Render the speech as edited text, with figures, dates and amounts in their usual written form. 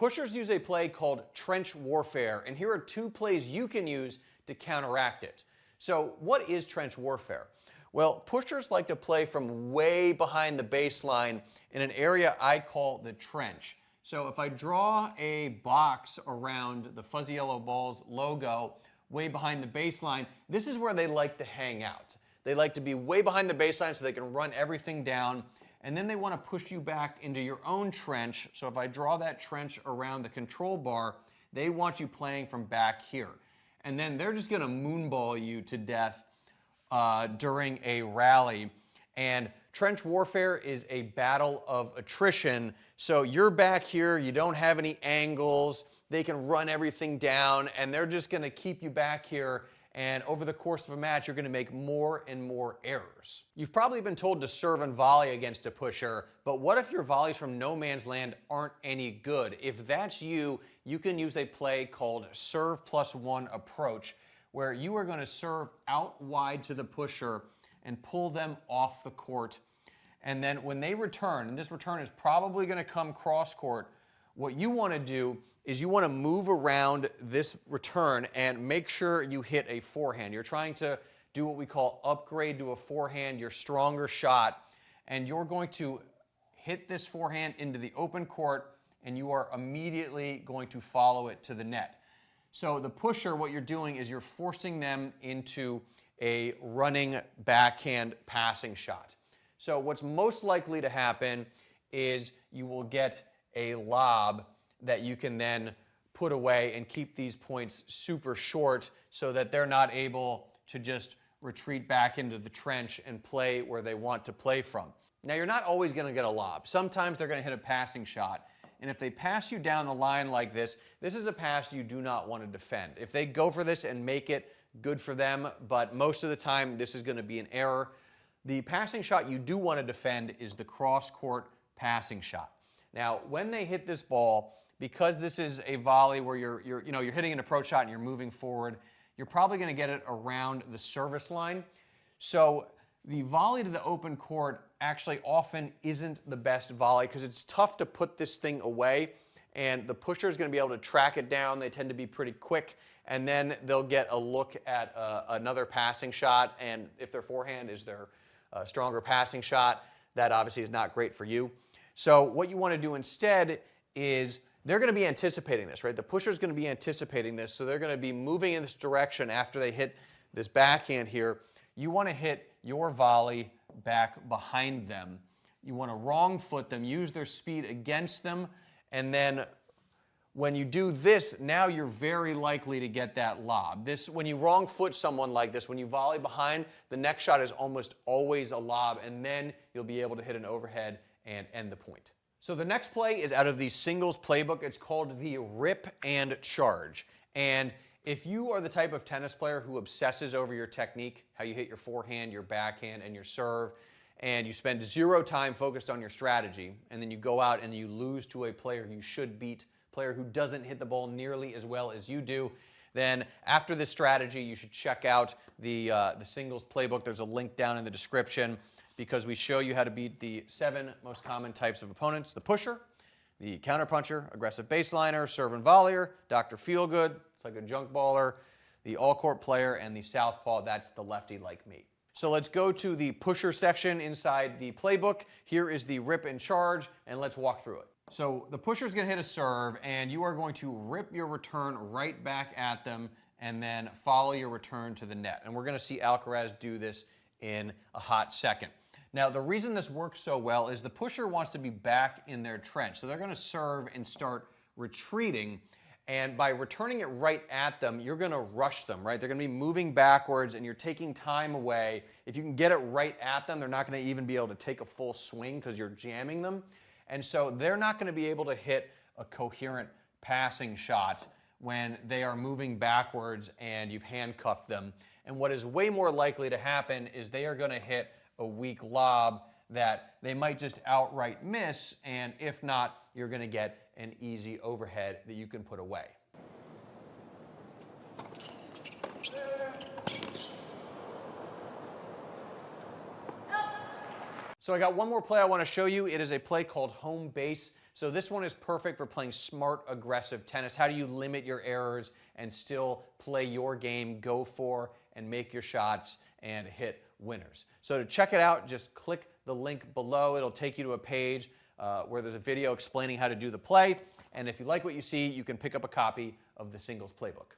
Pushers use a play called trench warfare, and here are two plays you can use to counteract it. So what is trench warfare? Well, pushers like to play from way behind the baseline in an area I call the trench. So if I draw a box around the Fuzzy Yellow Balls logo way behind the baseline, this is where they like to hang out. They like to be way behind the baseline so they can run everything down, and then they want to push you back into your own trench. So if I draw that trench around the control bar, they want you playing from back here. And then they're just going to moonball you to death during a rally. And trench warfare is a battle of attrition. So you're back here, you don't have any angles, they can run everything down, and they're just going to keep you back here. And over the course of a match, you're going to make more and more errors. You've probably been told to serve and volley against a pusher, but what if your volleys from no man's land aren't any good? If that's you, you can use a play called serve plus one approach, where you are going to serve out wide to the pusher and pull them off the court. And then when they return, and this return is probably going to come cross court, what you want to do is you want to move around this return and make sure you hit a forehand. You're trying to do what we call upgrade to a forehand, your stronger shot, and you're going to hit this forehand into the open court, and you are immediately going to follow it to the net. So the pusher, what you're doing is you're forcing them into a running backhand passing shot. So what's most likely to happen is you will get a lob that you can then put away and keep these points super short so that they're not able to just retreat back into the trench and play where they want to play from. Now, you're not always going to get a lob. Sometimes they're going to hit a passing shot. And if they pass you down the line like this is a pass you do not want to defend. If they go for this and make it, good for them, but most of the time this is going to be an error. The passing shot you do want to defend is the cross-court passing shot. Now, when they hit this ball, because this is a volley where you're hitting an approach shot and you're moving forward, you're probably going to get it around the service line. So the volley to the open court actually often isn't the best volley because it's tough to put this thing away, and the pusher is going to be able to track it down. They tend to be pretty quick, and then they'll get a look at another passing shot, and if their forehand is their stronger passing shot, that obviously is not great for you. So what you want to do instead is they're going to be anticipating this, right? The pusher's going to be anticipating this, so they're going to be moving in this direction after they hit this backhand here. You want to hit your volley back behind them. You want to wrong foot them, use their speed against them, and then when you do this, now you're very likely to get that lob. When you wrong foot someone like this, when you volley behind, the next shot is almost always a lob, and then you'll be able to hit an overhead and end the point. So the next play is out of the singles playbook. It's called the rip and charge. And if you are the type of tennis player who obsesses over your technique, how you hit your forehand, your backhand, and your serve, and you spend zero time focused on your strategy, and then you go out and you lose to a player you should beat, player who doesn't hit the ball nearly as well as you do, then after this strategy, you should check out the singles playbook. There's a link down in the description, because we show you how to beat the 7 most common types of opponents: the pusher, the counterpuncher, aggressive baseliner, serve and volleyer, Dr. Feelgood, it's like a junk baller, the all-court player, and the southpaw, that's the lefty like me. So let's go to the pusher section inside the playbook. Here is the rip and charge, and let's walk through it. So the pusher's going to hit a serve, and you are going to rip your return right back at them and then follow your return to the net. And we're going to see Alcaraz do this in a hot second. Now, the reason this works so well is the pusher wants to be back in their trench. So they're going to serve and start retreating. And by returning it right at them, you're going to rush them, right? They're going to be moving backwards, and you're taking time away. If you can get it right at them, they're not going to even be able to take a full swing because you're jamming them. And so they're not going to be able to hit a coherent passing shot when they are moving backwards and you've handcuffed them. And what is way more likely to happen is they are going to hit a weak lob that they might just outright miss, and if not, you're going to get an easy overhead that you can put away. So I got one more play I want to show you. It is a play called home base. So this one is perfect for playing smart, aggressive tennis. How do you limit your errors and still play your game, go for and make your shots and hit winners? So to check it out, just click the link below. It'll take you to a page where there's a video explaining how to do the play. And if you like what you see, you can pick up a copy of the Singles Playbook.